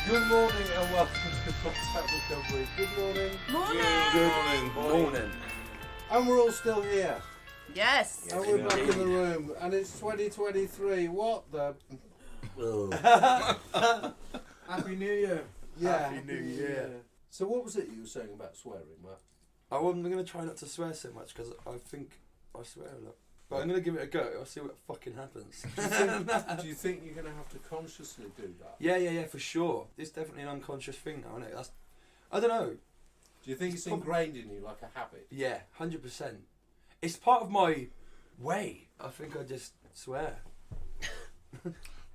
Good morning and welcome to Contact Recovery. Good morning. Morning. And we're all still here. Yes. And we're back in the room. And it's 2023. What the... Happy New Year. Yeah. Happy New Year. So what was it you were saying about swearing, Matt? I'm going to try not to swear so much because I think I swear a lot. But I'm going to give it a go. I'll see what fucking happens. Do you think you're going to have to consciously do that? Yeah, for sure. It's definitely an unconscious thing now, isn't it? I don't know. Do you think it's ingrained in you like a habit? Yeah, 100%. It's part of my way. I think I just swear.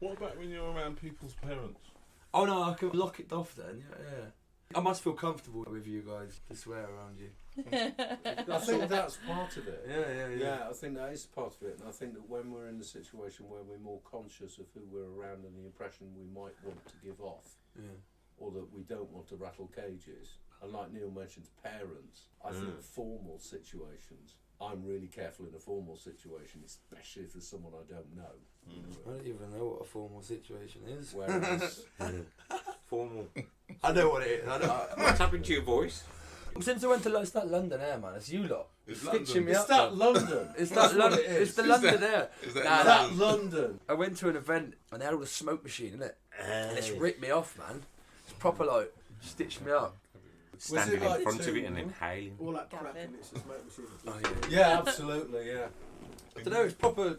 What about when you're around people's parents? Oh no, I can lock it off then. Yeah. I must feel comfortable with you guys to swear around you. I think that's part of it. Yeah. I think that is part of it. And I think that when we're in a situation where we're more conscious of who we're around and the impression we might want to give off, or that we don't want to rattle cages, and like Neil mentioned, parents, I think formal situations, I'm really careful in a formal situation, especially if there's someone I don't know. I don't even know what a formal situation is. Whereas... Formal. I know what it is. I know. What's happened to your voice? Since I went to that London Air, man, it's you lot. It's stitching London. me It's up. that London. It's That's that what London. it is. It's the London Air. Is that Nah, That London. I went to an event and they had all the smoke machine in it, and it's ripped me off, man. It's proper like stitched me up. Standing like in front of to- it and inhaling. All that Gavin. crap and it's a smoke machine. Oh, Yeah, absolutely, yeah. I don't know. It's proper.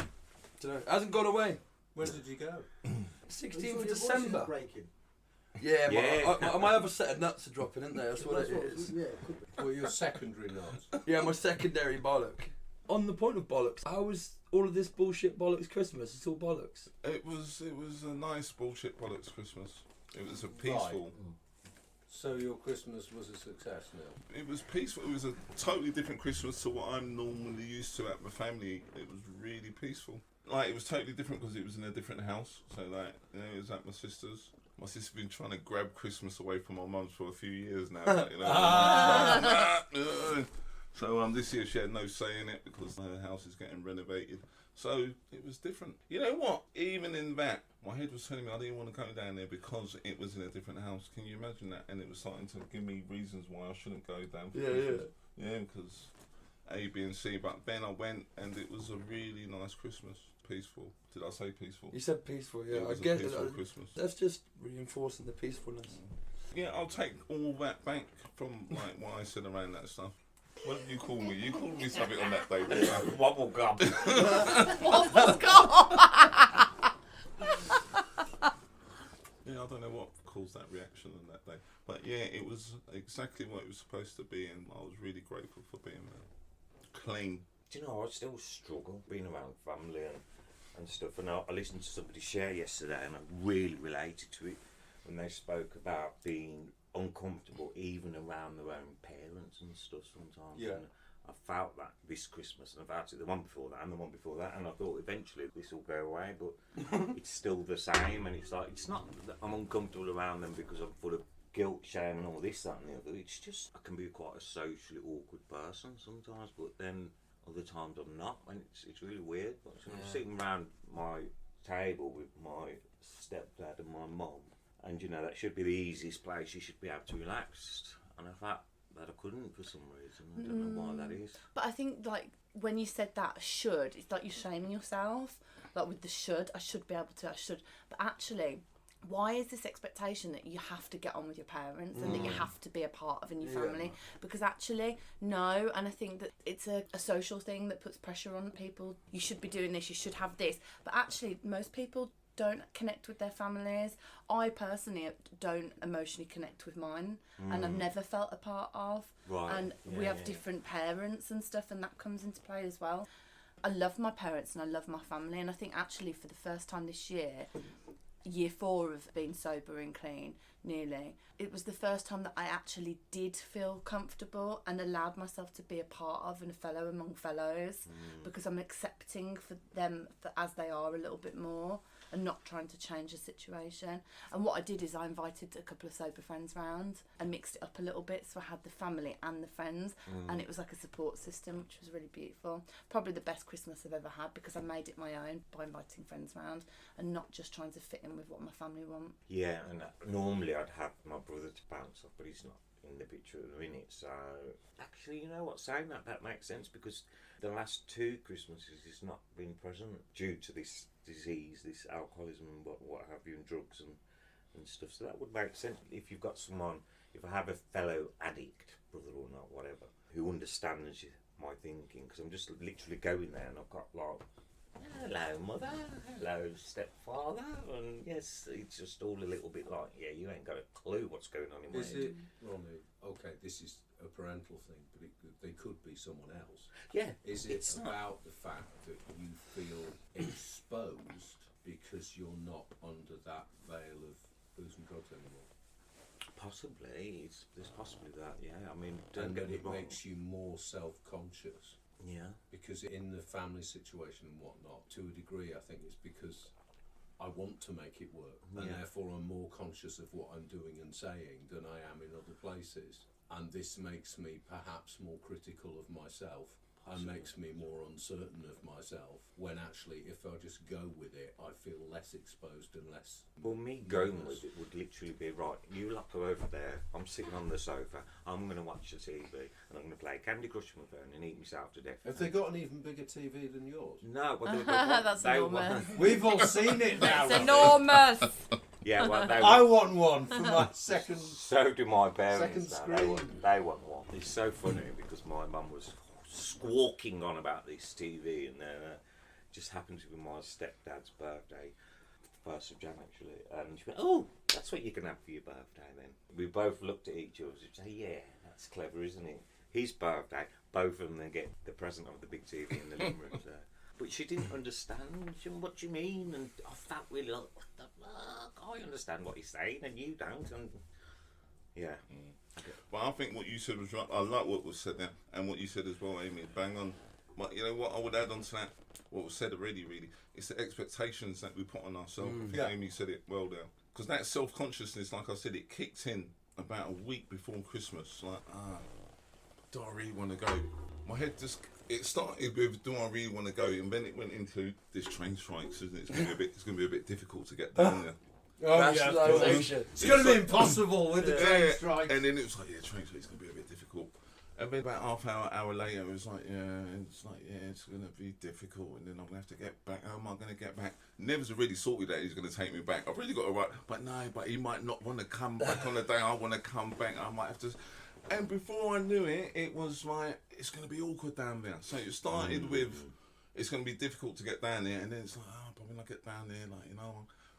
Don't know. It hasn't gone away. When did you go? 16th of December. Breaking. Yeah, Yeah. my other set of nuts are dropping, isn't they? That's what it is. Yeah, it could be. Well, your secondary notes. Yeah, my secondary bollock. On the point of bollocks, how was all of this bullshit bollocks Christmas? It's all bollocks. It was a nice bullshit bollocks Christmas. It was a peaceful. So your Christmas was a success now? It was peaceful. It was a totally different Christmas to what I'm normally used to at my family. It was really peaceful. Like, it was totally different because it was in a different house. So like, it was at my sister's. My sister's been trying to grab Christmas away from my mum's for a few years now. But, so this year she had no say in it because her house is getting renovated. So it was different. You know what? Even in that, my head was telling me I didn't want to go down there because it was in a different house. Can you imagine that? And it was starting to give me reasons why I shouldn't go down for Christmas. Yeah, because A, B and C. But then I went and it was a really nice Christmas. Peaceful. Did I say peaceful? You said peaceful, yeah. It was I guess a peaceful Christmas. that's just reinforcing the peacefulness. Yeah, I'll take all that back from like what I said around that stuff. What did you call me? You called me something on that day, didn't you? Wobble gum. Wobble gum. Yeah, I don't know what caused that reaction on that day. But yeah, it was exactly what it was supposed to be, and I was really grateful for being clean. Do you know, I still struggle being around family and stuff. And I listened to somebody share yesterday and I really related to it when they spoke about being uncomfortable even around their own parents and stuff sometimes. Yeah. And I felt that this Christmas, and I've felt it the one before that and the one before that, and I thought eventually this will go away, but it's still the same. And it's like, it's not that I'm uncomfortable around them because I'm full of guilt, shame and all this, that and the other. It's just I can be quite a socially awkward person sometimes, but then other times I'm not, and it's really weird. But I'm sitting around my table with my stepdad and my mum, and you know that should be the easiest place. You should be able to relax, and I felt that I couldn't for some reason. I don't know why that is. But I think like when you said that should, it's like you're shaming yourself. Like with the should, I should be able to, I should. But actually, why is this expectation that you have to get on with your parents and that you have to be a part of a new family? Because actually, no. And I think that it's a social thing that puts pressure on people. You should be doing this, you should have this. But actually, most people don't connect with their families. I personally don't emotionally connect with mine, and I've never felt a part of. Right. And we have different parents and stuff, and that comes into play as well. I love my parents and I love my family, and I think actually for the first time this year, year 4 of being sober and clean, nearly, it was the first time that I actually did feel comfortable and allowed myself to be a part of and a fellow among fellows, because I'm accepting for them as they are a little bit more and not trying to change the situation. And what I did is I invited a couple of sober friends round and mixed it up a little bit, so I had the family and the friends, and it was like a support system, which was really beautiful. Probably the best Christmas I've ever had, because I made it my own by inviting friends round and not just trying to fit in line with what my family want. Yeah, and normally I'd have my brother to bounce off, but he's not in the picture at the minute. So actually, you know what, saying that makes sense, because the last 2 Christmases he's not been present due to this disease, this alcoholism and what have you, and drugs and stuff. So that would make sense if you've got someone, if I have a fellow addict, brother or not, whatever, who understands my thinking, because I'm just literally going there and I've got like, hello mother, hello stepfather, and yes, it's just all a little bit like, yeah, you ain't got a clue what's going on in my head. Is it, Ronnie, okay, this is a parental thing, but they could be someone else. Yeah. Is it about the fact that you feel exposed because you're not under that veil of booze and drugs anymore? Possibly, there's possibly that, yeah. I mean, And that it makes you more self-conscious. Yeah. Because in the family situation and whatnot, to a degree, I think it's because I want to make it work, and therefore I'm more conscious of what I'm doing and saying than I am in other places. And this makes me perhaps more critical of myself. And makes me more uncertain of myself, when actually if I just go with it I feel less exposed and less... Well, me going with it would literally be, right, you lot go over there, I'm sitting on the sofa, I'm going to watch the TV and I'm going to play Candy Crush on my phone and eat myself to death. Have they got an even bigger TV than yours? No, but That's enormous. We've all seen it now. It's enormous. Yeah, well, I want one for my second... So do my parents. Second Now. screen. They want one. It's so funny because my mum was squawking on about this TV, and just happened to be my stepdad's birthday, 1st of Jan actually, and she went, "Oh, that's what you can have for your birthday then." We both looked at each other and said, "Yeah, that's clever, isn't it?" His birthday, both of them then get the present of the big TV in the living room. So. But she didn't understand. She went, "What do you mean?" And I felt really like, what the fuck? I understand what he's saying and you don't. And yeah. Well, I think what you said was right. I like what was said there, and what you said as well, Amy. Bang on. But you know what I would add on to that, what was said already, really, it's the expectations that we put on ourselves. I think Amy said it well there. Because that self-consciousness, like I said, it kicked in about a week before Christmas. Like, do I really want to go? My head just, it started with, do I really want to go? And then it went into this train strikes, isn't it? It's going to be a bit difficult to get down there. Oh, yeah, it's going to be impossible with the train strike. And then it was like, train strike is going to be a bit difficult. And then about half hour later, it was like, it's going to be difficult. And then I'm going to have to get back. How am I going to get back? Never's already sorted that he's going to take me back. I've really got to write, but he might not want to come back on the day I want to come back. I might have to. And before I knew it, it was like, it's going to be awkward down there. So it started with, it's going to be difficult to get down there. And then it's like, but when I get down there, like,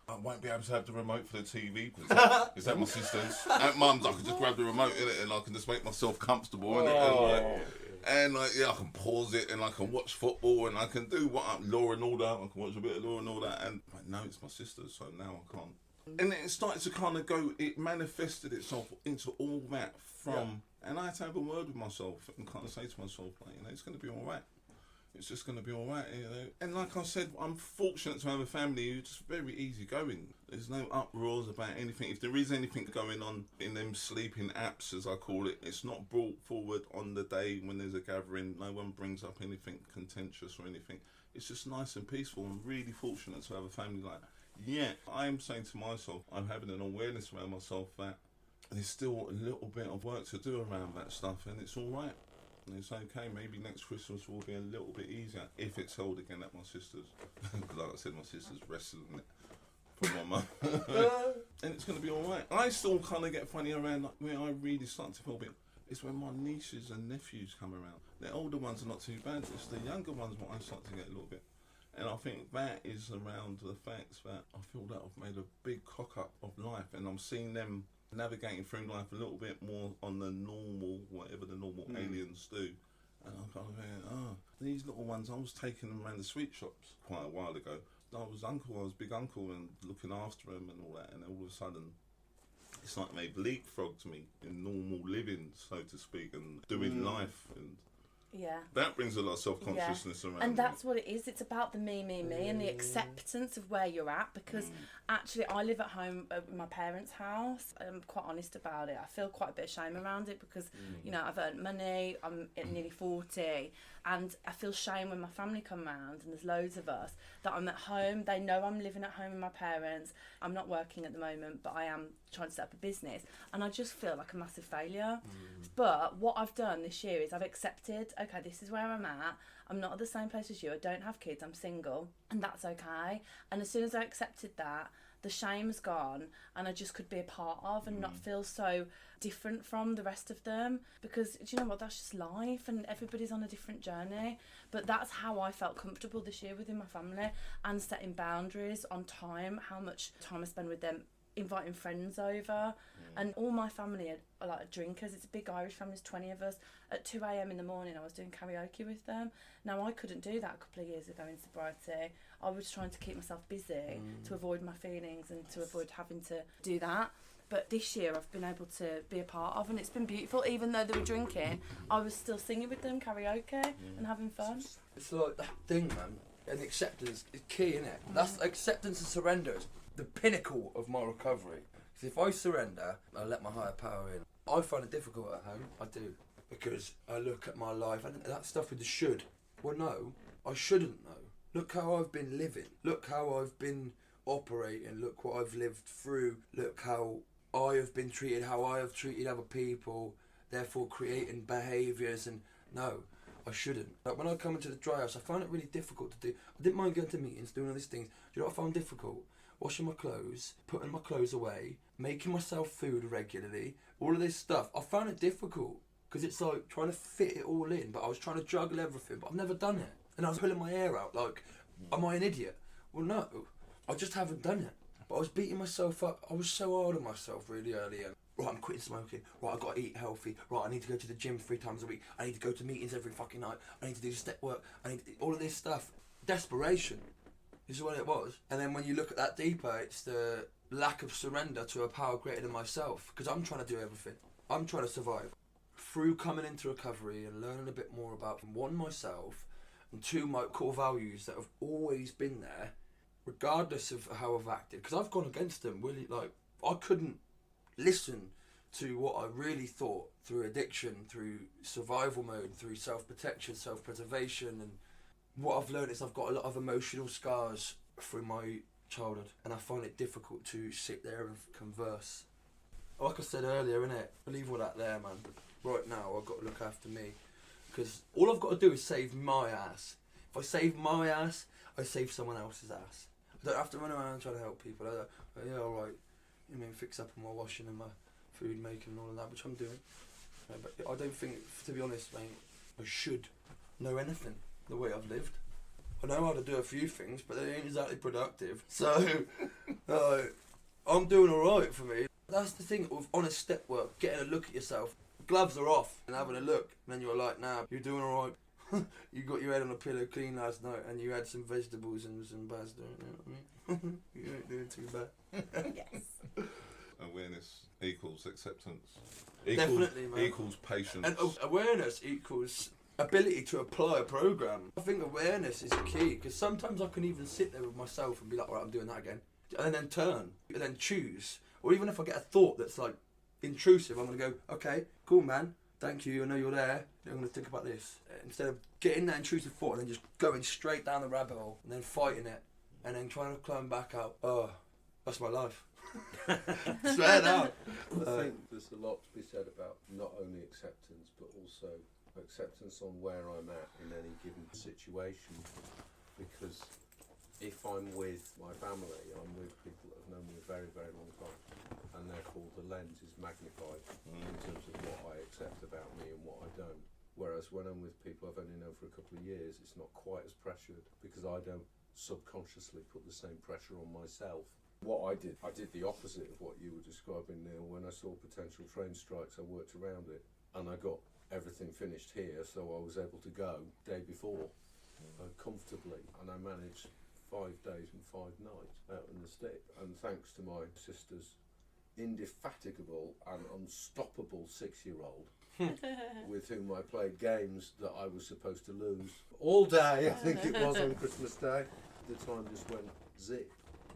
I won't be able to have the remote for the TV because it's at my sister's. At mum's, I can just grab the remote in it and I can just make myself comfortable in it. And I can pause it and I can watch football and I can do Law and Order. I can watch a bit of Law and Order. And no, it's my sister's, so now I can't. And it started to kind of go. It manifested itself into all that from. And I had to have a word with myself and kind of say to myself, like, it's going to be all right. It's just going to be all right, And like I said, I'm fortunate to have a family who's just very easy going. There's no uproars about anything. If there is anything going on in them sleeping apps, as I call it, it's not brought forward on the day when there's a gathering. No one brings up anything contentious or anything. It's just nice and peaceful. I'm really fortunate to have a family like that. Yeah, I'm saying to myself, I'm having an awareness around myself that there's still a little bit of work to do around that stuff, and it's all right. And it's okay, maybe next Christmas will be a little bit easier if it's held again at my sister's. Because like I said, my sister's wrestling it for my mum. And it's going to be alright. I still kind of get funny around, like, where I really start to feel a bit, it's when my nieces and nephews come around. The older ones are not too bad, it's the younger ones where I start to get a little bit. And I think that is around the fact that I feel that I've made a big cock up of life and I'm seeing them navigating through life a little bit more on the normal, whatever the normal aliens do. And I'm kind of going, these little ones, I was taking them around the sweet shops quite a while ago. I was big uncle and looking after them and all that, and all of a sudden, it's like they've leapfrogged me in normal living, so to speak, and doing life. And Yeah. That brings a lot of self-consciousness around. And that's what it is. It's about the me, and the acceptance of where you're at. Because actually, I live at home at my parents' house. I'm quite honest about it. I feel quite a bit of shame around it because, you know, I've earned money. I'm at nearly 40. And I feel shame when my family come round, and there's loads of us, that I'm at home. They know I'm living at home with my parents. I'm not working at the moment, but I am trying to set up a business. And I just feel like a massive failure. But what I've done this year is I've accepted, okay, this is where I'm at. I'm not at the same place as you. I don't have kids. I'm single. And that's okay. And as soon as I accepted that, the shame's gone, and I just could be a part of and not feel so different from the rest of them, because do you know what, that's just life, and everybody's on a different journey. But that's how I felt comfortable this year within my family, and setting boundaries on time, how much time I spend with them, inviting friends over. And all my family are like drinkers. It's a big Irish family, there's 20 of us. At 2 a.m. in the morning I was doing karaoke with them. Now I couldn't do that a couple of years ago in sobriety. I was trying to keep myself busy to avoid my feelings and to avoid having to do that. But this year I've been able to be a part of, and it's been beautiful. Even though they were drinking, I was still singing with them karaoke and having fun. It's like that thing, man. And acceptance is key, innit? That's acceptance and surrender is the pinnacle of my recovery. Because if I surrender, I let my higher power in. I find it difficult at home. I do. Because I look at my life and that stuff with the should. Well, no, I shouldn't know. Look how I've been living. Look how I've been operating. Look what I've lived through. Look how I have been treated, how I have treated other people, therefore creating behaviours. And no, I shouldn't. Like when I come into the dry house, I found it really difficult to do. I didn't mind going to meetings, doing all these things. Do you know what I found difficult? Washing my clothes, putting my clothes away, making myself food regularly, all of this stuff. I found it difficult because it's like trying to fit it all in, but I was trying to juggle everything, but I've never done it. And I was pulling my hair out like, am I an idiot? Well, no, I just haven't done it. But I was beating myself up. I was so hard on myself really early. And right, I'm quitting smoking. Right, I've got to eat healthy. Right, I need to go to the gym 3 times a week. I need to go to meetings every fucking night. I need to do step work. I need to, all of this stuff. Desperation is what it was. And then when you look at that deeper, it's the lack of surrender to a power greater than myself. Because I'm trying to do everything. I'm trying to survive. Through coming into recovery and learning a bit more about, one, myself, and 2, my core values that have always been there, regardless of how I've acted. Because I've gone against them, really. Like, I couldn't listen to what I really thought through addiction, through survival mode, through self-protection, self-preservation. And what I've learned is I've got a lot of emotional scars through my childhood, and I find it difficult to sit there and converse. Like I said earlier, innit? Leave all that there, man. Right now, I've got to look after me. Because all I've got to do is save my ass. If I save my ass, I save someone else's ass. I don't have to run around trying to help people. Yeah, alright. I mean, fix up on my washing and my food making and all of that, which I'm doing. But I don't think, to be honest, mate, I should know anything the way I've lived. I know how to do a few things, but they ain't exactly productive. So, I'm doing alright for me. That's the thing with honest step work, getting a look at yourself. Gloves are off and having a look, and then you're like, nah, you're doing alright. You got your head on a pillow clean last night and you had some vegetables and some pasta, you know what I mean? You ain't doing too bad. Yes. Awareness equals acceptance. Definitely, man. Equals patience. And awareness equals ability to apply a program. I think awareness is key, because sometimes I can even sit there with myself and be like, alright, I'm doing that again. And then turn, and then choose. Or even if I get a thought that's like intrusive, I'm going to go, okay, cool, man. Thank you, I know you're there. I'm going to think about this. Instead of getting that intrusive thought and then just going straight down the rabbit hole and then fighting it and then trying to climb back out. Oh, that's my life. Straight out. I think there's a lot to be said about not only acceptance but also acceptance on where I'm at in any given situation. Because if I'm with my family, I'm with people that have known me a very, very long time. And therefore the lens is magnified in terms of what I accept about me and what I don't. Whereas when I'm with people I've only known for a couple of years, it's not quite as pressured because I don't subconsciously put the same pressure on myself. What I did the opposite of what you were describing, Neil. When I saw potential train strikes, I worked around it and I got everything finished here, so I was able to go day before comfortably, and I managed 5 days and 5 nights out in the stick. And thanks to my sister's indefatigable and unstoppable 6-year-old, with whom I played games that I was supposed to lose all day, I think it was on Christmas Day. The time just went zip,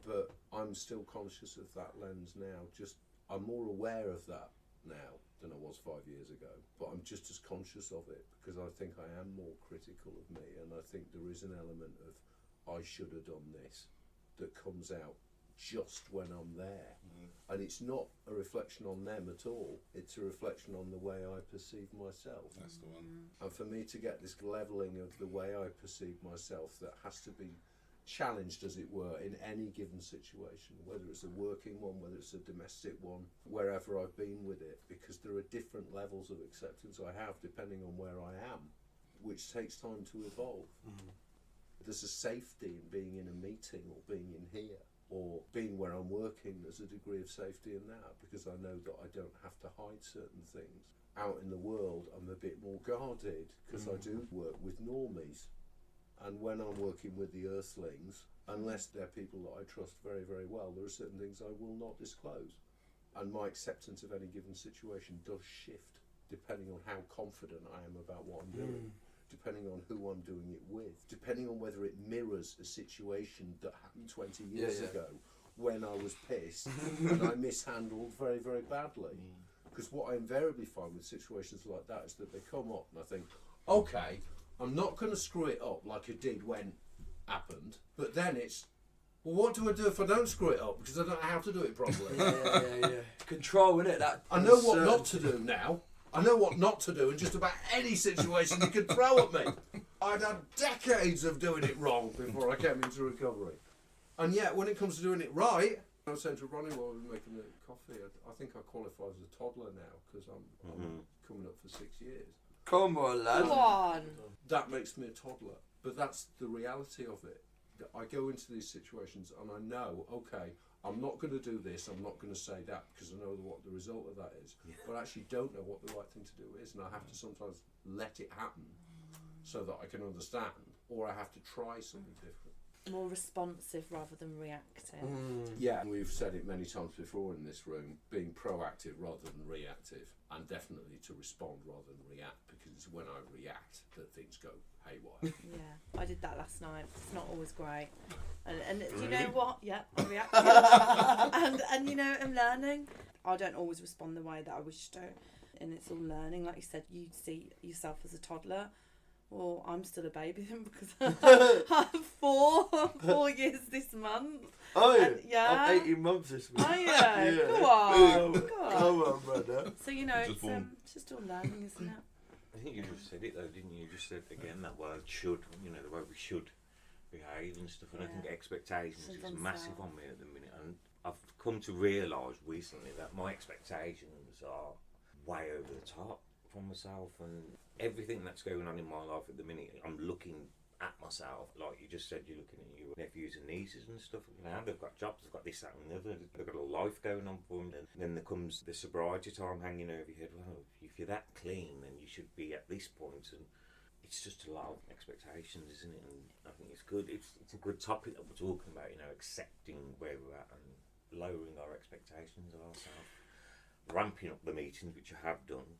but I'm still conscious of that lens now. I'm more aware of that now than I was 5 years ago, but I'm just as conscious of it because I think I am more critical of me, and I think there is an element of I should have done this that comes out just when I'm there. And it's not a reflection on them at all, it's a reflection on the way I perceive myself. That's the one. And for me to get this levelling of the way I perceive myself, that has to be challenged, as it were, in any given situation, whether it's a working one, whether it's a domestic one, wherever I've been with it, because there are different levels of acceptance I have depending on where I am, which takes time to evolve. There's a safety in being in a meeting or being in here or being where I'm working. There's a degree of safety in that because I know that I don't have to hide certain things. Out in the world, I'm a bit more guarded because I do work with normies. And when I'm working with the earthlings, unless they're people that I trust very, very well, there are certain things I will not disclose. And my acceptance of any given situation does shift depending on how confident I am about what I'm doing, depending on who I'm doing it with, depending on whether it mirrors a situation that happened 20 years ago when I was pissed and I mishandled very, very badly. Because what I invariably find with situations like that is that they come up and I think, okay, I'm not going to screw it up like I did when happened, but then it's, well, what do I do if I don't screw it up? Because I don't know how to do it properly. Yeah. Control, innit? That I know what not to do now. I know what not to do in just about any situation you could throw at me. I'd had decades of doing it wrong before I came into recovery. And yet, when it comes to doing it right, I was saying to Ronnie while we were making the coffee, I think I qualify as a toddler now because I'm coming up for 6 years. Come on, lad. Come on. That makes me a toddler, but that's the reality of it. I go into these situations and I know, okay, I'm not going to do this, I'm not going to say that because I know what the result of that is, but I actually don't know what the right thing to do is, and I have to sometimes let it happen so that I can understand, or I have to try something different. More responsive rather than reactive. Yeah, and we've said it many times before in this room, being proactive rather than reactive, and definitely to respond rather than react, because it's when I react that things go haywire. Yeah, I did that last night. It's not always great. And do you know what? Yeah, I reacted. and you know, I'm learning. I don't always respond the way that I wish to. And it's all learning. Like you said, you see yourself as a toddler. Well, I'm still a baby then because I'm 4 years this month. Oh, yeah. I'm 18 months this week. Oh, yeah. Go on. Come on, brother. So, you know, it's just all learning, isn't it? I think you just said it though, didn't you? You just said again that word should, you know, the way we should behave and stuff. And I think expectations is massive on me at the minute. And I've come to realise recently that my expectations are way over the top from myself, and everything that's going on in my life at the minute, I'm looking at myself, like you just said, you're looking at your nephews and nieces and stuff, you know, they've got jobs, they've got this, that and the other, they've got a life going on for them, and then there comes the sobriety time hanging over your head. Well, if you're that clean, then you should be at this point, and it's just a lot of expectations, isn't it? And I think it's good, it's a good topic that we're talking about, you know, accepting where we're at and lowering our expectations of ourselves, ramping up the meetings, which I have done.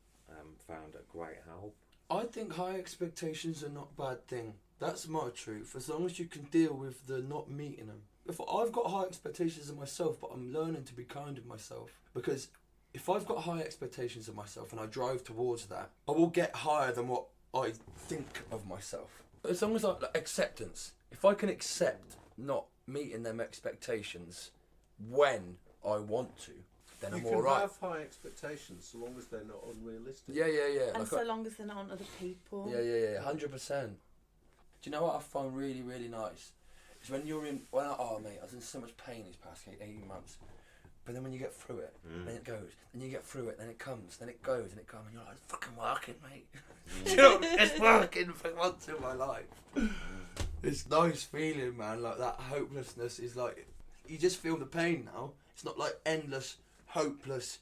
Found a great help. I think high expectations are not a bad thing. That's my truth. As long as you can deal with the not meeting them. If I've got high expectations of myself, but I'm learning to be kind of myself, because if I've got high expectations of myself and I drive towards that, I will get higher than what I think of myself. As long as acceptance. If I can accept not meeting them expectations when I want to, then I'm all right. You can have high expectations so long as they're not unrealistic. Yeah. And so long as they're not on other people. Yeah, 100%. Do you know what I find really, really nice? Is when you're in, mate, I was in so much pain these past 18 months. But then when you get through it, then it goes, then you get through it, then it comes, then it goes, and it comes, and you're like, it's fucking working, mate. You know, it's working for once in my life. It's a nice feeling, man, like that hopelessness is like, you just feel the pain now. It's not like endless, hopeless,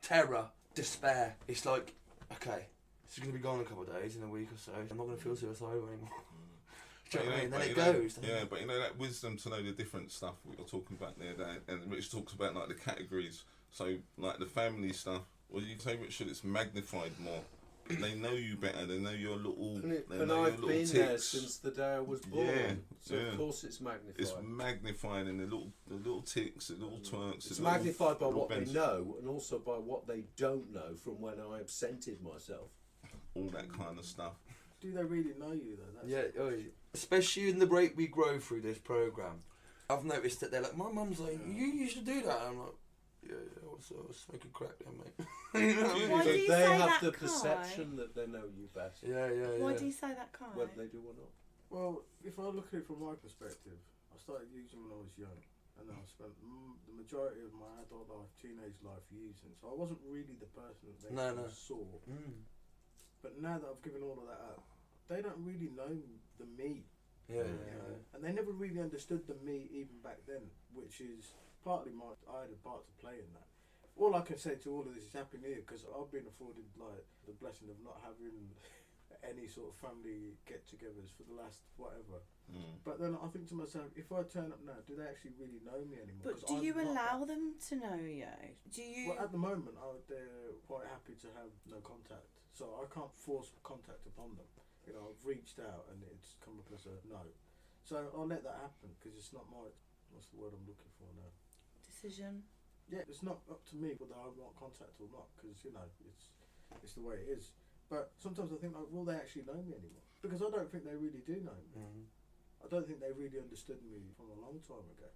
terror, despair. It's like, okay, this is going to be gone in a couple of days, in a week or so. I'm not going to feel suicidal anymore. Do you know what I mean? Then it goes. Yeah, but you know that wisdom to know the different stuff we were talking about there, and Rich talks about like the categories. So like the family stuff, Well, you say Richard, it's magnified more. They know you better. They know your little. And I've been there since the day I was born. Yeah, so of course it's magnified. It's magnified in the little ticks, the little twerks. It's magnified by what they know, and also by what they don't know from when I absented myself. All that kind of stuff. Do they really know you though? Yeah, especially in the break we grow through this program. I've noticed that they're like, my mum's like, you should do that. And I'm like, yeah, what's smoking crack then, mate? You know what I mean? Why do you they say have that, the Kai? perception that they know you best. Yeah. Why do you say that, Kai? Whether they do or not. Well, if I look at it from my perspective, I started using when I was young, and then I spent the majority of my adult life, teenage life using. So I wasn't really the person that they saw. But now that I've given all of that up, they don't really know the me. Yeah. And they never really understood the me even back then, which is partly I had a part to play in that. All I can say to all of this is happy new year, because I've been afforded like the blessing of not having any sort of family get-togethers for the last whatever. But then I think to myself, if I turn up now, do they actually really know me anymore? But do you allow them to know you? Do you? Well, at the moment, they're quite happy to have no contact, so I can't force contact upon them. You know, I've reached out and it's come up as a no. So I'll let that happen, because it's not my, what's the word I'm looking for now? Decision. Yeah, it's not up to me whether I want contact or not, because, you know, it's the way it is. But sometimes I think, like, will they actually know me anymore? Because I don't think they really do know me. I don't think they really understood me from a long time ago.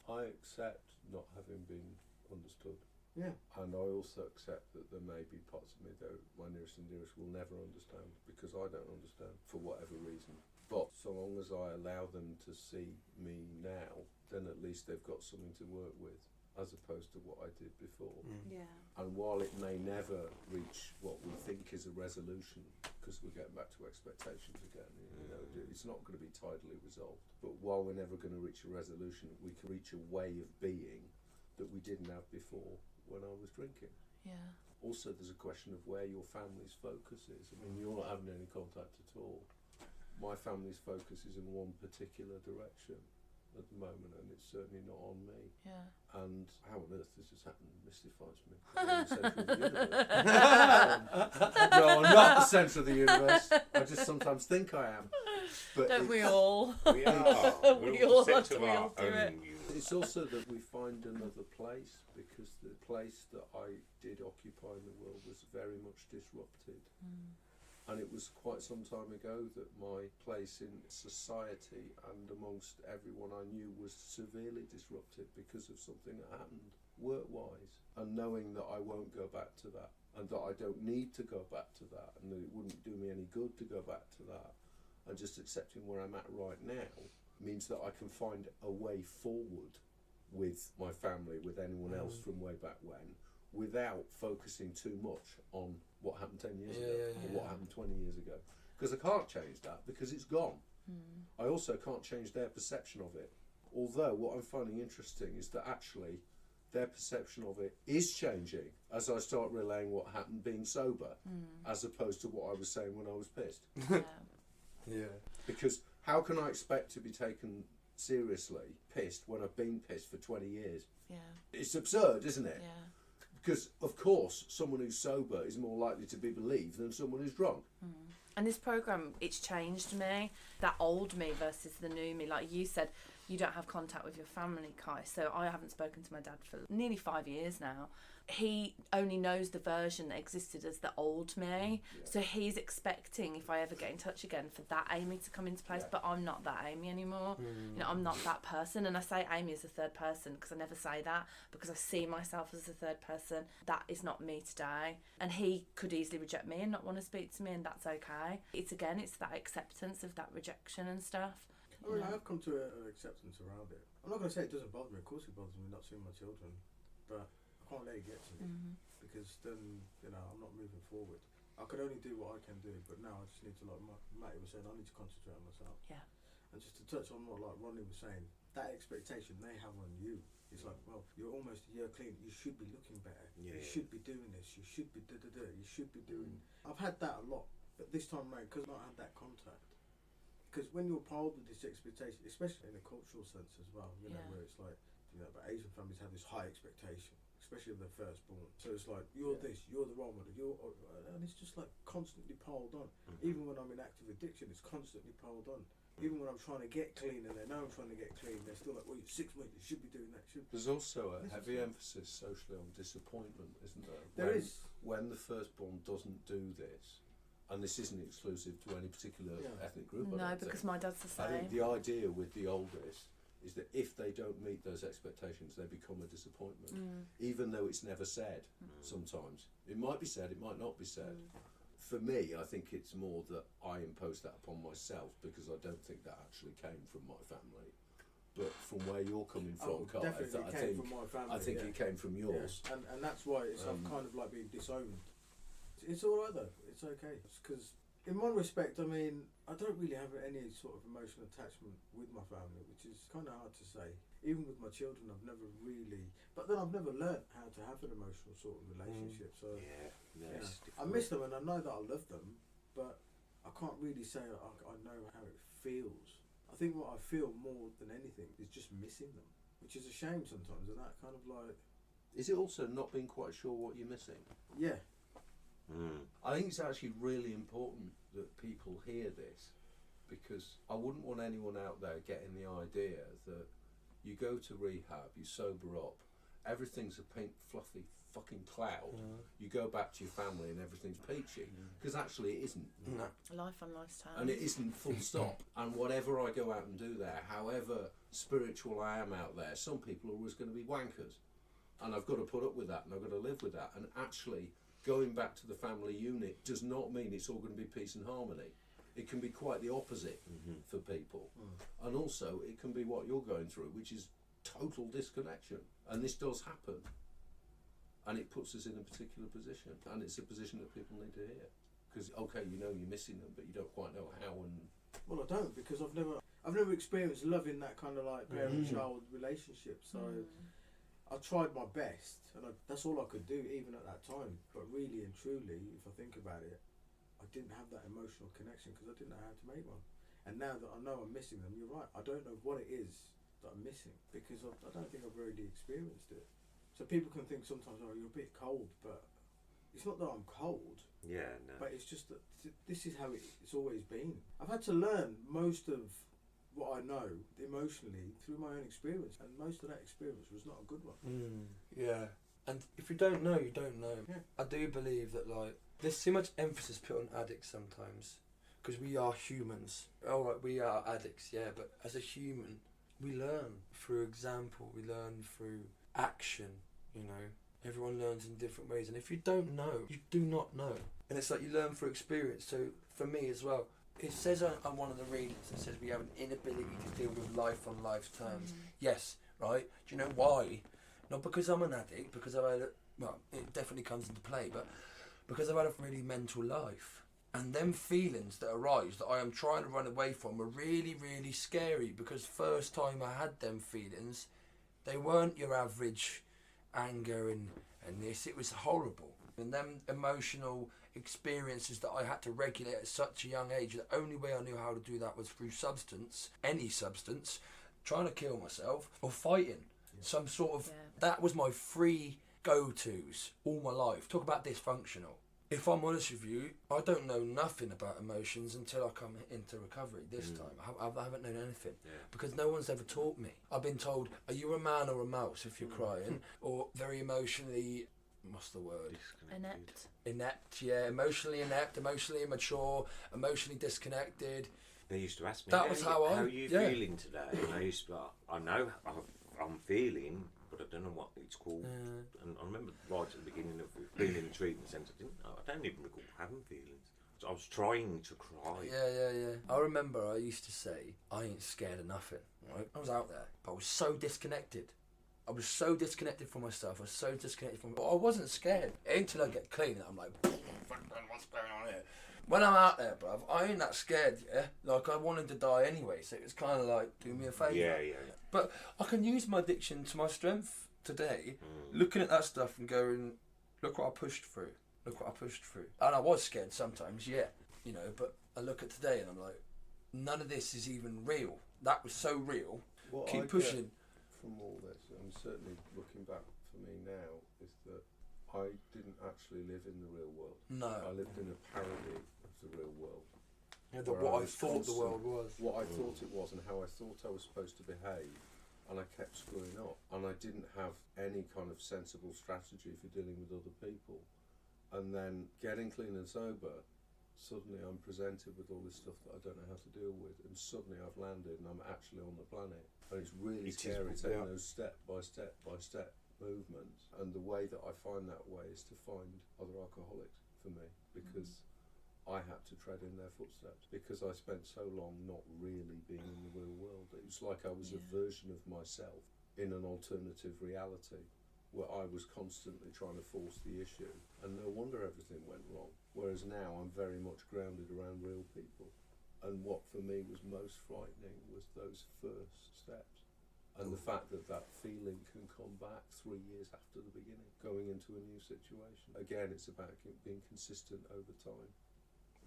I accept not having been understood. Yeah. And I also accept that there may be parts of me that my nearest and dearest will never understand, because I don't understand for whatever reason. But so long as I allow them to see me now, then at least they've got something to work with, as opposed to what I did before. Yeah. And while it may never reach what we think is a resolution, because we're getting back to expectations again, you know, it's not going to be tidily resolved. But while we're never going to reach a resolution, we can reach a way of being that we didn't have before when I was drinking. Yeah. Also, there's a question of where your family's focus is. I mean, you're not having any contact at all. My family's focus is in one particular direction at the moment, and it's certainly not on me. Yeah. And how on earth this has happened mystifies me. I'm the centre of the universe. No, I'm not the centre of the universe. I just sometimes think I am. But Don't we all? We are. We all the have centre to of our do it. own universe. it's also that we find another place, because the place that I did occupy in the world was very much disrupted. And it was quite some time ago that my place in society and amongst everyone I knew was severely disrupted because of something that happened work-wise. And knowing that I won't go back to that, and that I don't need to go back to that, and that it wouldn't do me any good to go back to that, and just accepting where I'm at right now means that I can find a way forward with my family, with anyone else from way back when, without focusing too much on what happened 10 years ago or what happened 20 years ago. Because I can't change that, because it's gone. I also can't change their perception of it. Although what I'm finding interesting is that actually their perception of it is changing as I start relaying what happened being sober, as opposed to what I was saying when I was pissed. Yeah. Because how can I expect to be taken seriously pissed when I've been pissed for 20 years? Yeah. It's absurd, isn't it? Yeah. Because, of course, someone who's sober is more likely to be believed than someone who's drunk. And this programme, it's changed me. That old me versus the new me. Like you said, you don't have contact with your family, Kai. So I haven't spoken to my dad for nearly 5 years now. He only knows the version that existed as the old me. So he's expecting, if I ever get in touch again, for that Amy to come into place. But I'm not that Amy anymore. You know, I'm not that person. And I say Amy as a third person because I never say that, because I see myself as a third person. That is not me today. And he could easily reject me and not want to speak to me, and that's okay. It's that acceptance of that rejection and stuff. I mean, I have come to an acceptance around it. I'm not going to say it doesn't bother me. Of course it bothers me not seeing my children. But I can't let it get to me. Because then, you know, I'm not moving forward. I can only do what I can do. But now I just need to, like Matty was saying, I need to concentrate on myself. Yeah. And just to touch on what, like, Ronnie was saying, that expectation they have on you. It's like, well, you're almost a year clean. You should be looking better. Yeah. You should be doing this. You should be da-da-da. You should be doing... I've had that a lot. But this time around, because I've not had that contact. Because when you're piled with this expectation, especially in a cultural sense as well, you know, where it's like, you know, but Asian families have this high expectation. It's especially with their firstborn. So it's like, you're this, you're the role model, and it's just like constantly piled on. Even when I'm in active addiction, it's constantly piled on. Even when I'm trying to get clean and they know I'm trying to get clean, they're still like, well, you're 6 months, you should be doing that. There's also a heavy emphasis socially on disappointment, isn't there? There is. When the firstborn doesn't do this, and this isn't exclusive to any particular ethnic group. No, because my dad's the I think same. the idea with the oldest is that if they don't meet those expectations, they become a disappointment, even though it's never said. Sometimes it might be said, it might not be said. For me, I think it's more that I impose that upon myself because I don't think that actually came from my family. But from where you're coming from, Carl, definitely came from my family. I think it came from yours. Yeah. And that's why it's I'm kind of like being disowned. It's all right though. It's okay. Because in one respect, I mean, I don't really have any sort of emotional attachment with my family, which is kind of hard to say. Even with my children, I've never really. But then I've never learnt how to have an emotional sort of relationship. So I miss them and I know that I love them, but I can't really say I know how it feels. I think what I feel more than anything is just missing them, which is a shame sometimes. And that kind of like. Is it also not being quite sure what you're missing? Yeah. I think it's actually really important that people hear this, because I wouldn't want anyone out there getting the idea that you go to rehab, you sober up, everything's a pink fluffy fucking cloud, you go back to your family and everything's peachy, because actually it isn't. Life on life's terms. And it isn't, full stop. And whatever I go out and do there, however spiritual I am out there, some people are always going to be wankers, and I've got to put up with that and I've got to live with that. And actually going back to the family unit does not mean it's all going to be peace and harmony. It can be quite the opposite for people. And also it can be what you're going through, which is total disconnection. And this does happen. And it puts us in a particular position. And it's a position that people need to hear. Because, okay, you know you're missing them, but you don't quite know how and... Well, I don't, because I've never experienced love in that kind of like parent-child relationship. So I tried my best, and that's all I could do even at that time. But really and truly, if I think about it, I didn't have that emotional connection because I didn't know how to make one. And now that I know I'm missing them, you're right, I don't know what it is that I'm missing, because I don't think I've really experienced it. So people can think sometimes, oh, you're a bit cold, but it's not that I'm cold. Yeah, no. But it's just that this is how it's always been. I've had to learn most of what I know emotionally through my own experience, and most of that experience was not a good one. Yeah. And if you don't know, you don't know. Yeah. I do believe that, like, there's too much emphasis put on addicts sometimes, because we are humans. All right, we are addicts, yeah, but as a human, we learn through example, we learn through action, you know. Everyone learns in different ways, and if you don't know, you do not know. And it's like you learn through experience. So for me as well, it says on one of the readings, it says we have an inability to deal with life on life's terms. Yes, right? Do you know why? Not because I'm an addict, because I've had it definitely comes into play, but because I've had a really mental life. And them feelings that arise that I am trying to run away from are really, really scary, because first time I had them feelings, they weren't your average anger and this. It was horrible. And them emotional experiences that I had to regulate at such a young age, the only way I knew how to do that was through substance, any substance, trying to kill myself or fighting. Some sort of, that was my three go-tos all my life. Talk about dysfunctional. If I'm honest with you, I don't know nothing about emotions until I come into recovery this time. I haven't known anything because no one's ever taught me. I've been told, are you a man or a mouse if you're crying? Or very emotionally, what's the word? Inept. Inept, yeah. Emotionally inept, emotionally immature, emotionally disconnected. They used to ask me, That was how are you feeling today? And I used to be like, I know I'm feeling, but I don't know what it's called. And I remember right at the beginning of being in the treatment centre, I don't even recall having feelings. So I was trying to cry. Yeah. I remember I used to say, I ain't scared of nothing, right? I was out there, but I was so disconnected. I was so disconnected from myself. I was so disconnected from... But I wasn't scared until I get clean. And I'm like, what's going on here? When I'm out there, bruv, I ain't that scared, yeah? Like, I wanted to die anyway, so it was kind of like, do me a favour. Yeah. But I can use my addiction to my strength today, looking at that stuff and going, look what I pushed through. Look what I pushed through. And I was scared sometimes, yeah, you know, but I look at today and I'm like, none of this is even real. That was so real. What Keep I pushing. get from all this, I'm certainly looking back for me now is that I didn't actually live in the real world. No. I lived in a parody of the real world. Yeah, where what I was thought the world was. What I thought it was and how I thought I was supposed to behave, and I kept screwing up. And I didn't have any kind of sensible strategy for dealing with other people. And then getting clean and sober, suddenly I'm presented with all this stuff that I don't know how to deal with, and suddenly I've landed and I'm actually on the planet. And it's really scary taking those step by step movements. And the way that I find that way is to find other alcoholics for me, because I had to tread in their footsteps, because I spent so long not really being in the real world. It was like I was a version of myself in an alternative reality, where I was constantly trying to force the issue, and no wonder everything went wrong. Whereas now I'm very much grounded around real people, and what for me was most frightening was those first steps, and the fact that that feeling can come back 3 years after the beginning, going into a new situation. Again, it's about being consistent over time.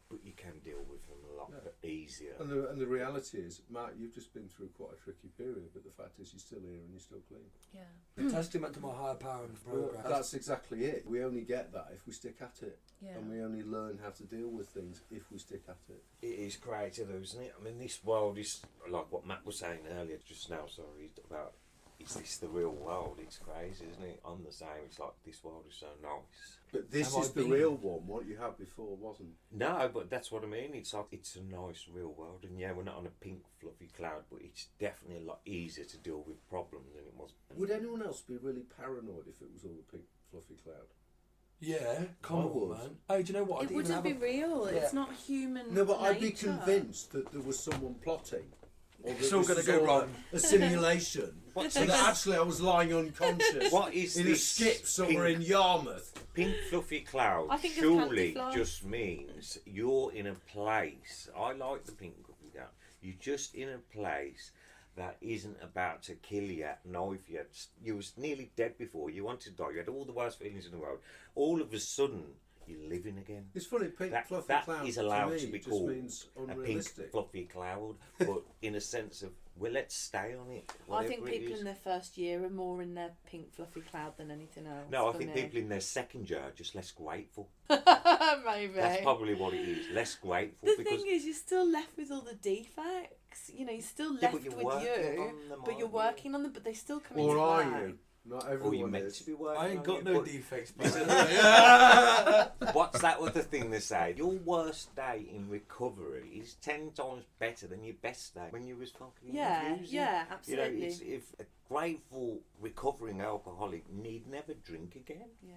But you can deal with them a lot easier. And the reality is, Matt, you've just been through quite a tricky period, but the fact is you're still here and you're still clean. Yeah. A testament to my higher power and progress. That's exactly it. We only get that if we stick at it. Yeah. And we only learn how to deal with things if we stick at it. It is crazy though, isn't it? I mean, this world is, like what Matt was saying earlier just now, sorry, about, is this the real world? It's crazy, isn't it? I'm the same. It's like, this world is so nice. But this is the real one. What you had before wasn't. No, but that's what I mean. It's like, it's a nice real world, and yeah, we're not on a pink fluffy cloud, but it's definitely a lot easier to deal with problems than it was. Would anyone else be really paranoid if it was all a pink fluffy cloud? Yeah, come I on, would. man. Hey, do you know what? It wouldn't be real. Yeah. It's not human. No, but I'd be nature. convinced that there was someone plotting. Or that It's all this gonna was go all wrong. A simulation. What's So that actually I was lying unconscious What is in a this skip somewhere pink- in Yarmouth. Pink fluffy cloud I think it's surely Candyflower. just means you're in a place. I like the pink fluffy cloud. You're just in a place that isn't about to kill you, knife you. You was nearly dead before. You wanted to die. You had all the worst feelings in the world. All of a sudden, you're living again. It's funny, pink That fluffy cloud is allowed to, me to be just called means a pink unrealistic. fluffy cloud, but in a sense of, well, let's stay on it. I think whatever it people is. in their first year are more in their pink fluffy cloud than anything else. No, I for think me. people in their second year are just less grateful. Maybe. That's probably what it is. Less grateful The because thing is, you're still left with all the defects. You know, you're still Yeah, left but you're with working you, on them, but you're aren't you? working on them. But they still come Or into are play. you? Not or everyone you're meant is. to be working I ain't on got it, no but- defects, What's that other thing they say? Your worst day in recovery is 10 times better than your best day when you was fucking Yeah, using. yeah, You know, absolutely. it's, if a grateful recovering alcoholic need never drink again, Yeah.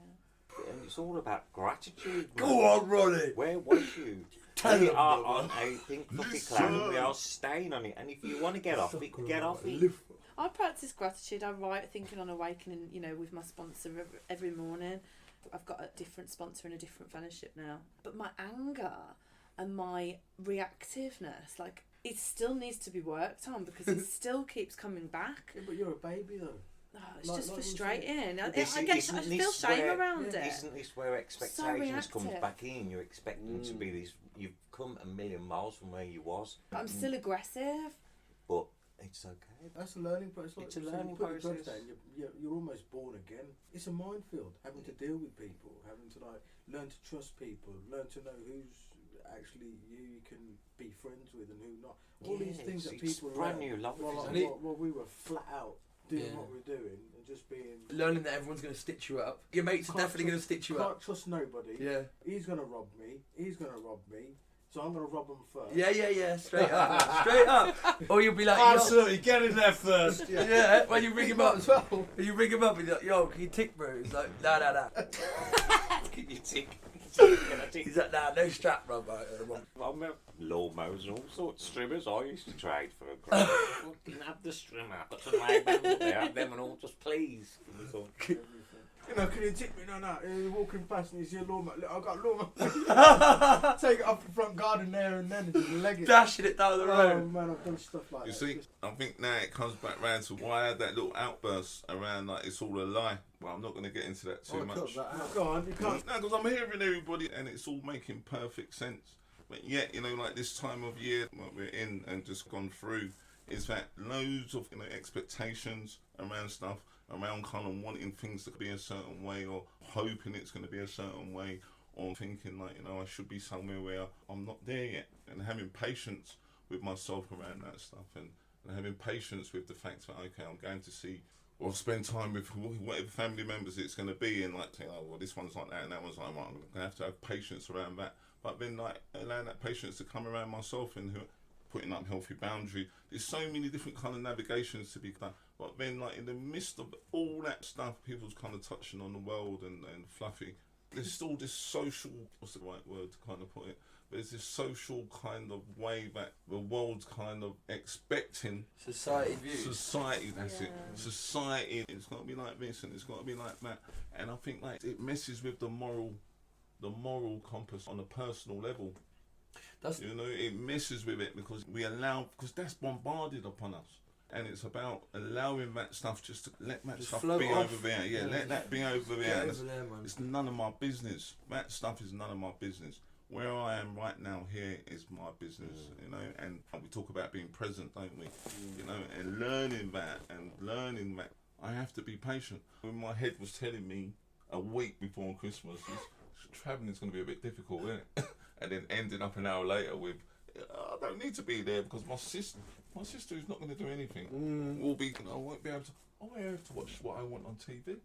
and it's all about gratitude. Go man. on, Ronnie. Where was you? Tell We them, are brother. on a pink fluffy cloud and we are staying on it. And if you want to get off it, get off it. I practice gratitude. I write Thinking on Awakening, you know, with my sponsor every morning. I've got a different sponsor and a different fellowship now. But my anger and my reactiveness, like, it still needs to be worked on because it still keeps coming back. Yeah, but you're a baby though. Oh, it's Like- just like we said. frustrating. I This guess I isn't feel this shame where- around it. Isn't this where expectations comes reactive. back in? You're expecting to be this. You've come a million miles from where you was, But I'm still aggressive. but it's okay. That's a learning process. Like It's a you say, learning you put the drugs process. down, you're almost born again. It's a minefield. Having to deal with people, having to like learn to trust people, learn to know who's actually you can be friends with and who not. All these things that it's people brand around- new life. Well, isn't like, it? while we were flat out doing Yeah. what we're doing and just being. Learning that everyone's going to stitch you up. Your mates are Can't definitely going to trust- stitch you Can't up. trust nobody. Yeah. He's gonna rob me. He's gonna rob me. So I'm gonna rob him first. Yeah. Straight up. Straight up. Or you'll be like, yo. Absolutely, get in there first. Yeah, when you ring him up as well. When you ring him up, he's like, yo, can you tick, bro? He's like, nah. Can you tick? He's like, nah, no strap, bro. I remember lawnmowers and all sorts of strimmers. I used to trade for a grand. Fucking have the strimmer. I've got some Ray-Bans up there. Have them and all, just please. And we thought, You know, can you tip me? No. You're walking past and you see a lawnmower. Look, I've got a lawnmower. Take it off the front garden there and then and just leg it. Dashing it down the Oh road. man, I've done stuff like You that. see, I think now it comes back round to why I had that little outburst around like it's all a lie. Well, I'm not going to get into that too much. Go on, you can't. No, because I'm hearing everybody and it's all making perfect sense. But yet, you know, like this time of year, what we're in and just gone through, is that loads of expectations around stuff, around kind of wanting things to be a certain way, or hoping it's going to be a certain way, or thinking like, I should be somewhere where I'm not there yet, and having patience with myself around that stuff, and having patience with the fact that, okay, I'm going to see or spend time with whatever family members it's going to be, and like saying, oh, well, this one's like that and that one's like, well, I'm going to have patience around that. But then like allowing that patience to come around myself, and putting up healthy boundaries. There's so many different kind of navigations to be done. But then like in the midst of all that stuff, people's kind of touching on the world and fluffy, there's still this social, what's the right word to kind of put it? There's this social kind of way that the world's kind of expecting. Society views. Society, that's it. Society, it's got to be like this and it's got to be like that. And I think like it messes with the moral compass on a personal level. It messes with it because that's bombarded upon us. And it's about allowing that stuff just to let that stuff be over there. Yeah, let that be over there. It's none of my business. That stuff is none of my business. Where I am right now here is my business, and we talk about being present, don't we? And learning that, I have to be patient. When my head was telling me a week before Christmas, travelling is going to be a bit difficult, isn't it? And then ending up an hour later with, I don't need to be there because my sister who's not going to do anything, will be, I won't be able to watch what I want on TV.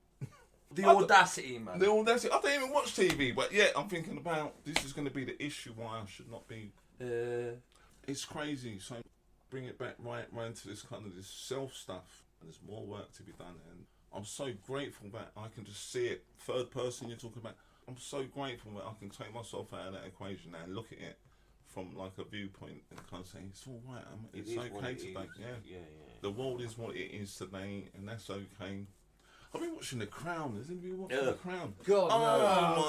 The audacity, man. The audacity. I don't even watch TV, but yeah, I'm thinking about this is going to be the issue why I should not be. It's crazy. So bring it back right into this kind of this self stuff. And there's more work to be done, and I'm so grateful that I can just see it. Third person you're talking about. I'm so grateful that I can take myself out of that equation now and look at it from like a viewpoint and kind of say it's all right. It's okay today. Yeah. The world is what it is today, and that's okay. I've been watching The Crown. Has anybody watched The Crown? God,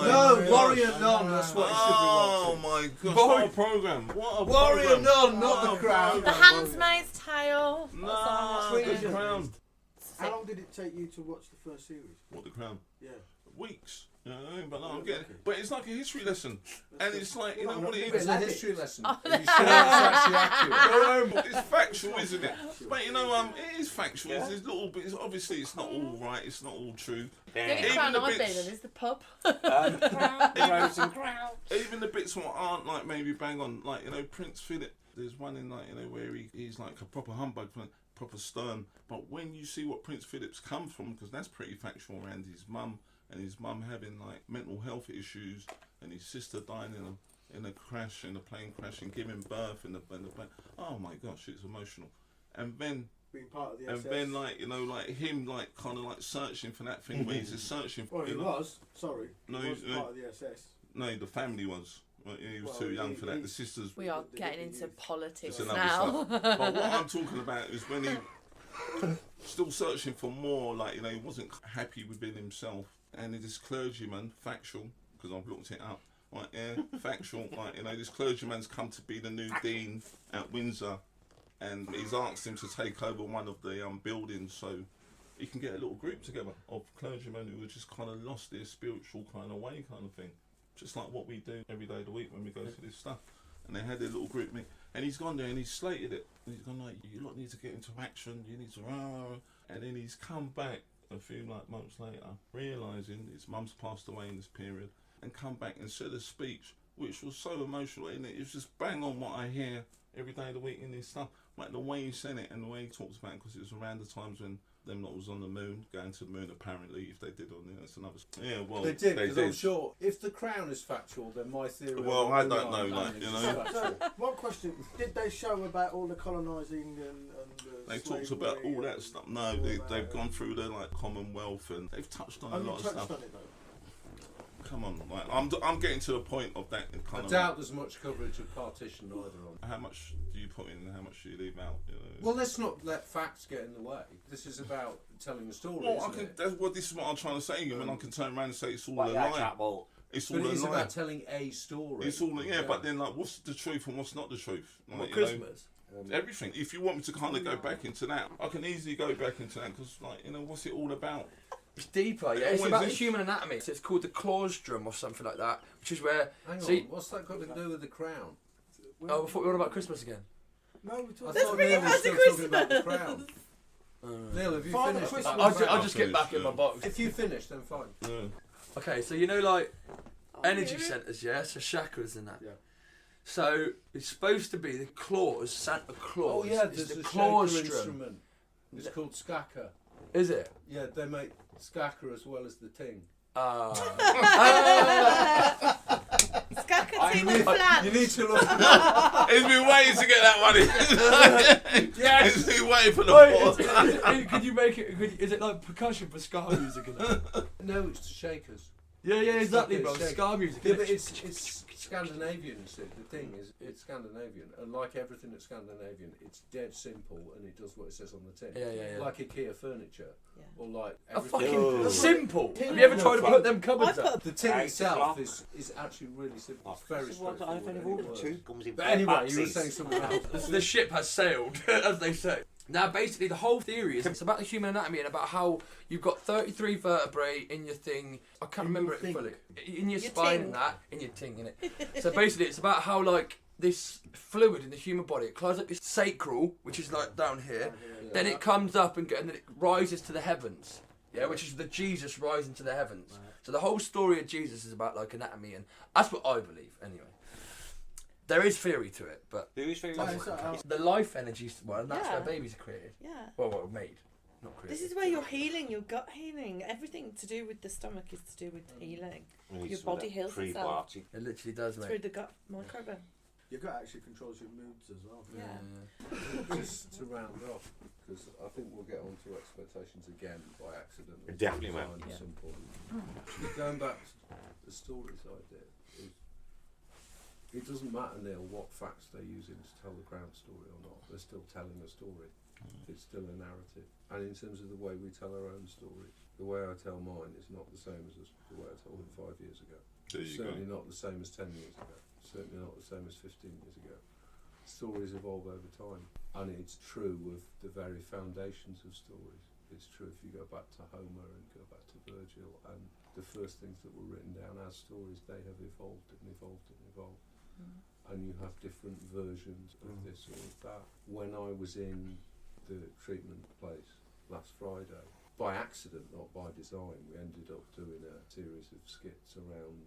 no. Warrior Nun. That's what you should be watching. Oh my gosh, what a programme. Warrior Nun, not The Crown. The Handmaid's Tale. No, The Crown. How long did it take you to watch the first series? What, The Crown? Yeah. Weeks. But it's like a history lesson, and it's like what it It's is. a history lesson. Are you sure it's actually accurate? It's factual, isn't it? But it is factual. There's little bits. Obviously, it's not all right. It's not all true. The only Crown I've been in is the pub. Even the bits that aren't like maybe bang on, like Prince Philip. There's one in like where he's like a proper humbug, proper stern. But when you see what Prince Philip's come from, because that's pretty factual around his mum. And his mum having like mental health issues, and his sister dying in a plane crash, and giving birth in the plane. Oh my gosh, it's emotional. And then being part of the SS. And then like him like kind of like searching for that thing where he's just searching. Well, he was. Sorry. No, he was part of the SS. No, the family was. He was too young for that. The sisters. We are getting into politics now. But what I'm talking about is when he still searching for more. Like he wasn't happy within himself. And this clergyman, factual, because I've looked it up, right, factual, like, this clergyman's come to be the new dean at Windsor, and he's asked him to take over one of the buildings so he can get a little group together of clergymen who have just kind of lost their spiritual kind of way kind of thing. Just like what we do every day of the week when we go to this stuff. And they had their little group meet, and he's gone there and he's slated it. And he's gone like, you lot need to get into action, you need to, and then he's come back a few months later, realising his mum's passed away in this period, and come back and said a speech which was so emotional, and it was just bang on what I hear every day of the week in this stuff. Like the way he said it and the way he talks about it, because it was around the times when them lot was on the moon, going to the moon apparently. If they did on it, that's another. Yeah, well, they did. Because I'm sure if The Crown is factual, then my theory. Well, I don't know, So, one question: did they show about all the colonising and they talked about all that stuff? No, they've gone through the Commonwealth and they've touched on a lot of stuff. On it, though? Come on, like I'm getting to the point of that kind I doubt there's much coverage of partition either on. How much do you put in and how much do you leave out? Well, let's not let facts get in the way. This is about telling a story. Well, this is what I'm trying to say. When I can turn around and say it's all a lie. It's all a lie. It's about telling a story. It's all but then what's the truth and what's not the truth? Like, Christmas. Everything. If you want me to kind of go back into that, I can easily go back into that because what's it all about? It's deeper, yeah. It's about the human anatomy. So it's called the claustrum or something like that, which is where. Hang on, what's that got to do with The Crown? Oh, I thought we were on about Christmas again. No, we're talking. I thought we were still talking about The Crown. Neil, have you Father finished? Christmas. I'll just get back in my box. If you finish, then fine. Yeah. Okay, so you know, like energy yeah. centres, yeah, so chakras and that. Yeah. So it's supposed to be the claws, Santa Claus. Oh yeah, is there's the a claw shaker strum. instrument. It's called skaka. Is it? Yeah, they make skaka as well as the ting. Skakating and flan. You need to look. He's been waiting to get that one in. Yes. He's been waiting for the Wait, could you make it? Is it like percussion for ska music? And that? No, it's shakers. Yeah, exactly, It's bro. shake. Ska music. Yeah, innit? but it's Scandinavian. See, the thing is, it's Scandinavian, and like everything that's Scandinavian, it's dead simple, and it does what it says on the tin. Yeah. Like IKEA furniture, Yeah. or like A everything. fucking Oh. simple. Have you ever tried to put them I cupboards put up? The tin Eight itself o'clock. is actually really simple. It's very This is what straightforward. I've only and it ordered works. two. Comes in But anyway, you were boxes. saying something else. The ship has sailed, as they say. Now, basically, the whole theory is it's about the human anatomy and about how you've got 33 vertebrae in your thing. I can't In remember your it thing. fully. In your Your spine ting. and that, in your ting, in it. So basically, it's about how like this fluid in the human body it climbs up your sacral, which is like down here. Then it comes up and then it rises to the heavens. Yeah, which is the Jesus rising to the heavens. So the whole story of Jesus is about like anatomy, and that's what I believe anyway. There is theory to it, but There is very the life energy one, that's Yeah. where babies are created. Yeah. Well, made, not created. This is where you're healing, your gut healing. Everything to do with the stomach is to do with healing. Your body heals itself prebiotic. It literally does, mate. through the gut microbiome. Your gut actually controls your moods as well. Yeah. Just to round off, because I think we'll get onto expectations again by accident. Definitely, man. Design is Yeah. important. Going back to the stories idea, it doesn't matter, Neil, what facts they're using to tell the ground story or not. They're still telling a story. It's still a narrative. And in terms of the way we tell our own stories, the way I tell mine is not the same as the way I told it 5 years ago. There you Certainly go. not the same as 10 years ago. Certainly not the same as 15 years ago. Stories evolve over time. And it's true of the very foundations of stories. It's true if you go back to Homer and go back to Virgil, and the first things that were written down as stories, they have evolved and evolved and evolved. And you have different versions of this or of that. When I was in the treatment place last Friday, by accident, not by design, we ended up doing a series of skits around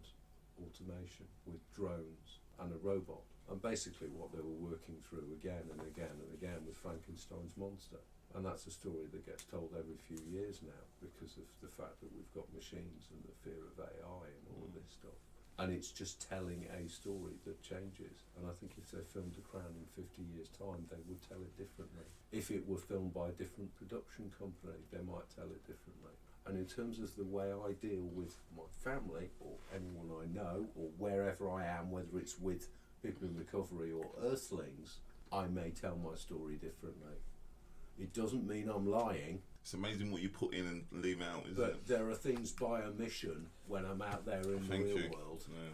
automation with drones and a robot. And basically what they were working through again and again and again was Frankenstein's monster. And that's a story that gets told every few years now because of the fact that we've got machines and the fear of AI and all of this stuff. And it's just telling a story that changes. And I think if they filmed The Crown in 50 years' time, they would tell it differently. If it were filmed by a different production company, they might tell it differently. And in terms of the way I deal with my family, or anyone I know, or wherever I am, whether it's with people in recovery or earthlings, I may tell my story differently. It doesn't mean I'm lying. It's amazing what you put in and leave out, isn't But it? there are things by omission when I'm out there in Thank the real you. world. Yeah.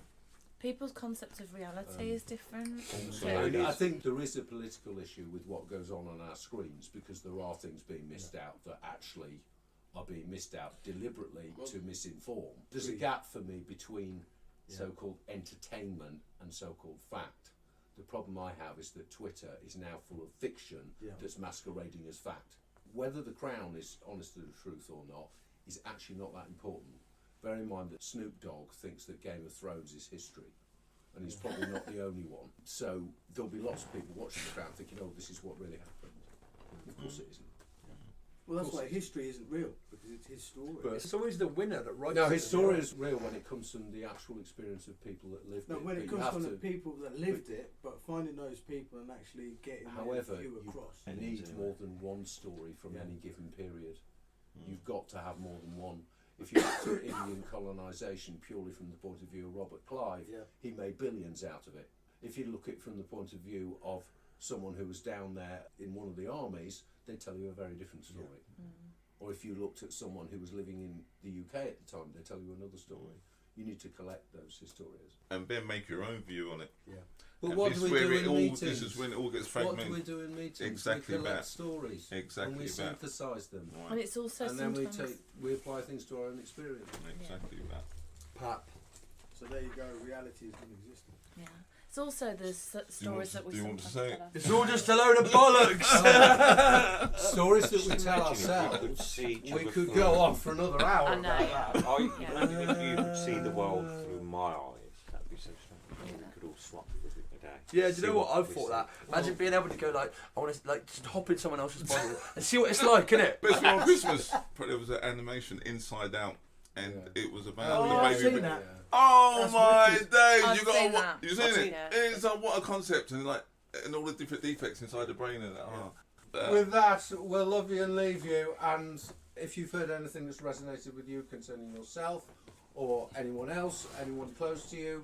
People's concept of reality is different. Also, I, it I is. think there is a political issue with what goes on our screens because there are things being missed out that actually are being missed out deliberately to misinform. There's a gap for me between so-called entertainment and so-called fact. The problem I have is that Twitter is now full of fiction that's masquerading as fact. Whether the Crown is honest to the truth or not is actually not that important. Bear in mind that Snoop Dogg thinks that Game of Thrones is history, and he's probably not the only one. So there'll be lots of people watching the Crown thinking, oh, this is what really happened. Of course it isn't. Well, that's why history isn't real, because it's his story. But It's always the winner that writes no, it. his story is real when it comes from the actual experience of people that lived no, it. when but it you comes have from to, the people that lived it, but finding those people and actually getting however, their view you across. need more than one story from any given period. You've got to have more than one. If you look at Indian colonisation purely from the point of view of Robert Clive, he made billions out of it. If you look at it from the point of view of someone who was down there in one of the armies, they tell you a very different story. Or if you looked at someone who was living in the UK at the time, they tell you another story. You need to collect those histories. And then make your own view on it. But And what this do we where do it in all, meetings? This is when it all gets What fragmented. do we do in meetings? Exactly we collect that. stories. Exactly And we that. synthesise them. And it's also And then sometimes we apply things to our own experience. Exactly that. Pap. So there you go, reality is non-existent. yeah. It's also the stories that we do you want to sometimes say it? tell It's all just a load of bollocks. stories that we Just tell imagine if we could ourselves, see each we other could through- go on for another hour I know. about that. Imagine if you could see the world through my eyes. That'd be so strange. We could all swap with it a day. Yeah, do you know See what? I've we thought see. that. Imagine being able to go like, I want to like just hop in someone else's body and see what it's like, innit? Best thing on Christmas, there was an animation Inside Out, and it was about Oh, the I've baby. seen that. Oh That's my wicked. days! I've You got seen to, that. you seen I've it? seen it. It's like what a concept, and like and all the different defects inside the brain and that. Oh. With that, we'll love you and leave you. And if you've heard anything that's resonated with you concerning yourself or anyone else, anyone close to you,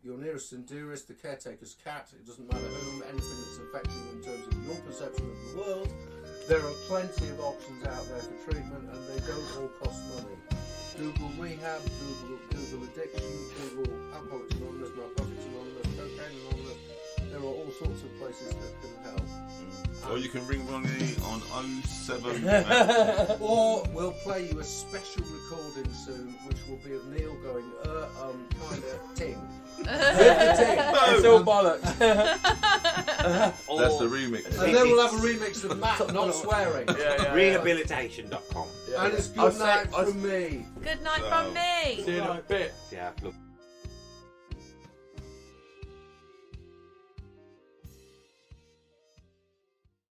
your nearest and dearest, the caretaker's cat, it doesn't matter whom, anything that's affecting you in terms of your perception of the world, there are plenty of options out there for treatment, and they don't all cost money. Google rehab, Google addiction, Google Alcoholics Anonymous, Narcotics Anonymous, Cocaine Anonymous. There are all sorts of places that can help. Or you can ring Ronnie on 07. Or we'll play you a special recording soon, which will be of Neil going, kind of ting. With the ting. It's all bollocks. That's the remix. And then we'll have a remix of Matt not swearing. Rehabilitation.com. And it's I'll good say- night I'll- from me. Good night So- from me. See you in a bit. Yeah, look.